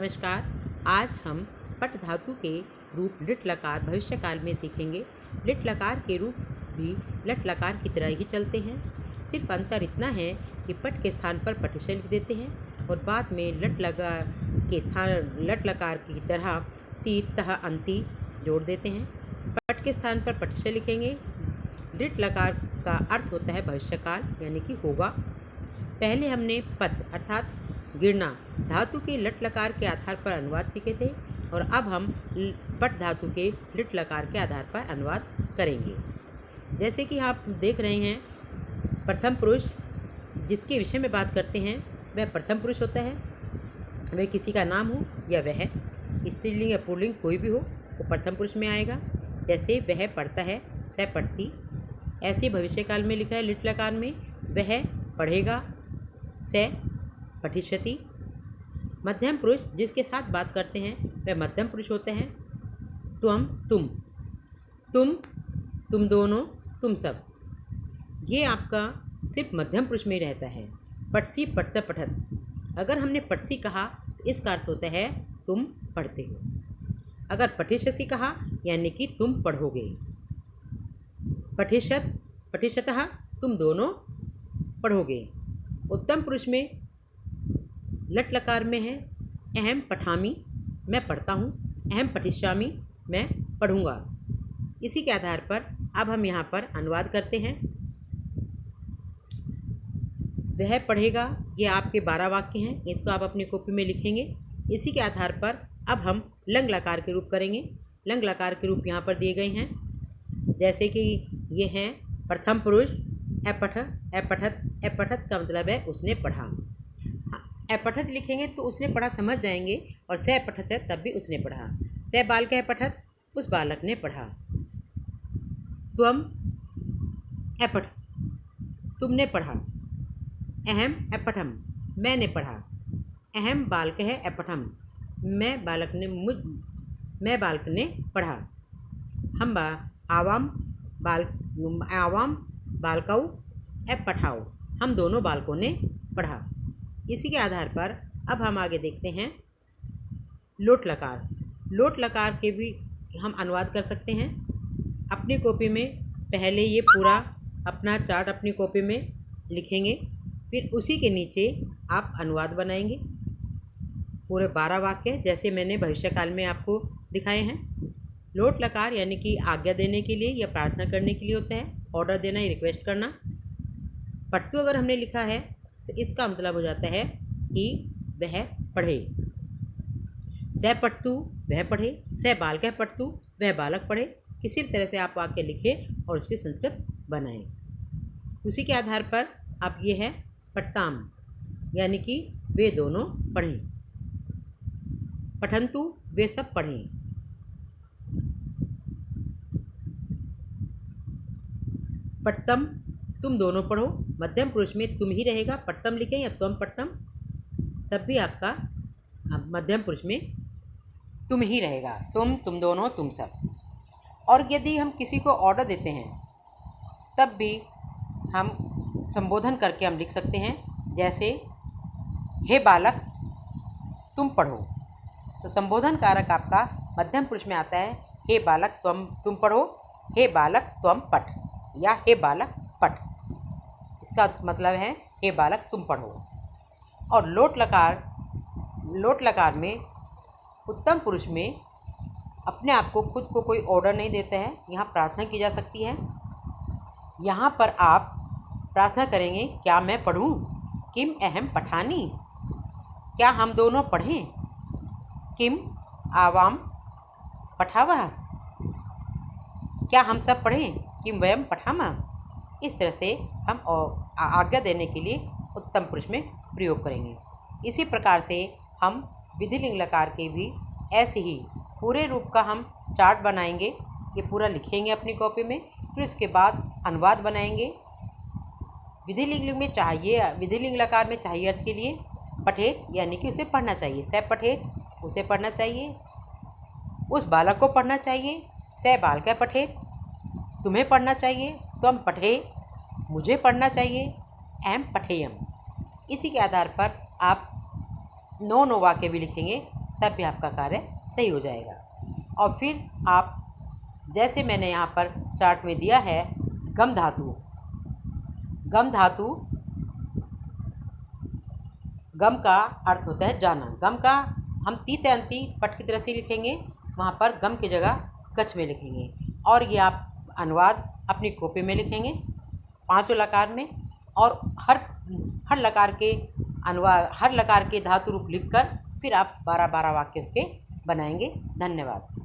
नमस्कार। आज हम पट धातु के रूप लिट लकार भविष्य काल में सीखेंगे। लिट लकार के रूप भी लट लकार की तरह ही चलते हैं। सिर्फ अंतर इतना है कि पट के स्थान पर पटिश लिख देते हैं और बाद में लट लकार की तरह ती तह अंति जोड़ देते हैं। पट के स्थान पर पटिश लिखेंगे। लिट लकार का अर्थ होता है भविष्य काल यानी कि होगा। पहले हमने पद अर्थात गिरना धातु के लट लकार के आधार पर अनुवाद सीखे थे और अब हम पट धातु के लिट लकार के आधार पर अनुवाद करेंगे। जैसे कि आप देख रहे हैं, प्रथम पुरुष जिसके विषय में बात करते हैं वह प्रथम पुरुष होता है। वह किसी का नाम हो या वह, स्त्रीलिंग या पुल्लिंग कोई भी हो, वो प्रथम पुरुष में आएगा। जैसे वह पढ़ता है, सह पढ़ती। ऐसे भविष्य काल में लिखा है लिट लकार में, वह पढ़ेगा, सह पठिष्यति। मध्यम पुरुष जिसके साथ बात करते हैं वह मध्यम पुरुष होते हैं। त्वम तुम, तुम दोनों, तुम सब, ये आपका सिर्फ मध्यम पुरुष में ही रहता है। पटसी पढ़ता पठत, अगर हमने पटसी कहा तो इसका अर्थ होता है तुम पढ़ते हो। अगर पठिष्यसि कहा यानी कि तुम पढ़ोगे। पठिष्यत पठिष्यतः, तुम दोनों पढ़ोगे। उत्तम पुरुष में लट लकार में है अहम पठामि, मैं पढ़ता हूँ। अहम पठिष्यामि, मैं पढ़ूँगा। इसी के आधार पर अब हम यहाँ पर अनुवाद करते हैं। वह पढ़ेगा, ये आपके 12 वाक्य हैं, इसको आप अपनी कॉपी में लिखेंगे। इसी के आधार पर अब हम लंग लकार के रूप करेंगे। लंग लकार के रूप यहाँ पर दिए गए हैं। जैसे कि ये हैं प्रथम पुरुष अपठ, अपठत। अपठत का मतलब है उसने पढ़ा। अपठत लिखेंगे तो उसने पढ़ा समझ जाएंगे, और सह पठत है तब भी उसने पढ़ा। सह बालक है पठत, उस बालक ने पढ़ा। त्वम अपठ, तुमने पढ़ा। अहम अपठम, मैंने पढ़ा। अहम बालक है अपठम, मैं बालक ने पढ़ा। हम आवाम बालकऊ अपठाओ, हम दोनों बालकों ने पढ़ा। इसी के आधार पर अब हम आगे देखते हैं लोट लकार। लोट लकार के भी हम अनुवाद कर सकते हैं। अपनी कॉपी में पहले ये पूरा अपना चार्ट अपनी कॉपी में लिखेंगे, फिर उसी के नीचे आप अनुवाद बनाएंगे। पूरे 12 वाक्य जैसे मैंने भविष्य काल में आपको दिखाए हैं। लोट लकार यानी कि आज्ञा देने के लिए या प्रार्थना करने के लिए होता है, ऑर्डर देना या रिक्वेस्ट करना। पट्टू अगर हमने लिखा है तो इसका मतलब हो जाता है कि वह पढ़े। सह पट्टू, वह पढ़े। सह बालक है पट्टू, वह बालक पढ़े। किसी भी तरह से आप वाक्य लिखें और उसकी संस्कृत बनाएं। उसी के आधार पर आप ये है पठताम यानी कि वे दोनों पढ़ें। पठंतु, वे सब पढ़ें। पठतम, तुम दोनों पढ़ो। मध्यम पुरुष में तुम ही रहेगा, पठतम लिखें या त्वम पठतम, तब भी आपका मध्यम पुरुष में तुम ही रहेगा। तुम दोनों, तुम सब। और यदि हम किसी को ऑर्डर देते हैं तब भी हम संबोधन करके हम लिख सकते हैं। जैसे हे बालक तुम पढ़ो, तो संबोधन कारक आपका मध्यम पुरुष में आता है। हे बालक तुम पढ़ो, हे बालक त्वम पठ, या हे बालक पठ। इसका मतलब है हे बालक तुम पढ़ो। और लोट लकार में उत्तम पुरुष में अपने आप को खुद को कोई ऑर्डर नहीं देता है, यहाँ प्रार्थना की जा सकती है। यहाँ पर आप प्रार्थना करेंगे, क्या मैं पढ़ूँ? किम अहम पठानी, क्या हम दोनों पढ़ें? किम आवाम पठावह, क्या हम सब पढ़ें? किम वयम पठामा। इस तरह से हम आज्ञा देने के लिए उत्तम पुरुष में प्रयोग करेंगे। इसी प्रकार से हम विधिलिंग लकार के भी ऐसे ही पूरे रूप का हम चार्ट बनाएंगे। ये पूरा लिखेंगे अपनी कॉपी में, फिर उसके बाद अनुवाद बनाएंगे। विधिलिंग लकार में चाहिए अर्थ के लिए पठेत यानी कि उसे पढ़ना चाहिए। सह पठेत, उसे पढ़ना चाहिए। उस बालक को पढ़ना चाहिए। सह बालक पठेत, तुम्हें पढ़ना चाहिए। त्वम पठे, मुझे पढ़ना चाहिए। अहम पठेयम। इसी के आधार पर आप 9 वाक्य भी लिखेंगे। तब भी आपका कार्य सही हो जाएगा। और फिर आप जैसे मैंने यहाँ पर चार्ट में दिया है गम धातु, गम धातु, गम का अर्थ होता है जाना। गम का हम तीत अंति पट की तरह से लिखेंगे, वहाँ पर गम की जगह कच्छ में लिखेंगे। और ये आप अनुवाद अपनी कॉपी में लिखेंगे 5 लकार में, और हर लकार के अनुवाद, हर लकार के धातु रूप लिखकर फिर आप 12 वाक्य उसके बनाएंगे। धन्यवाद।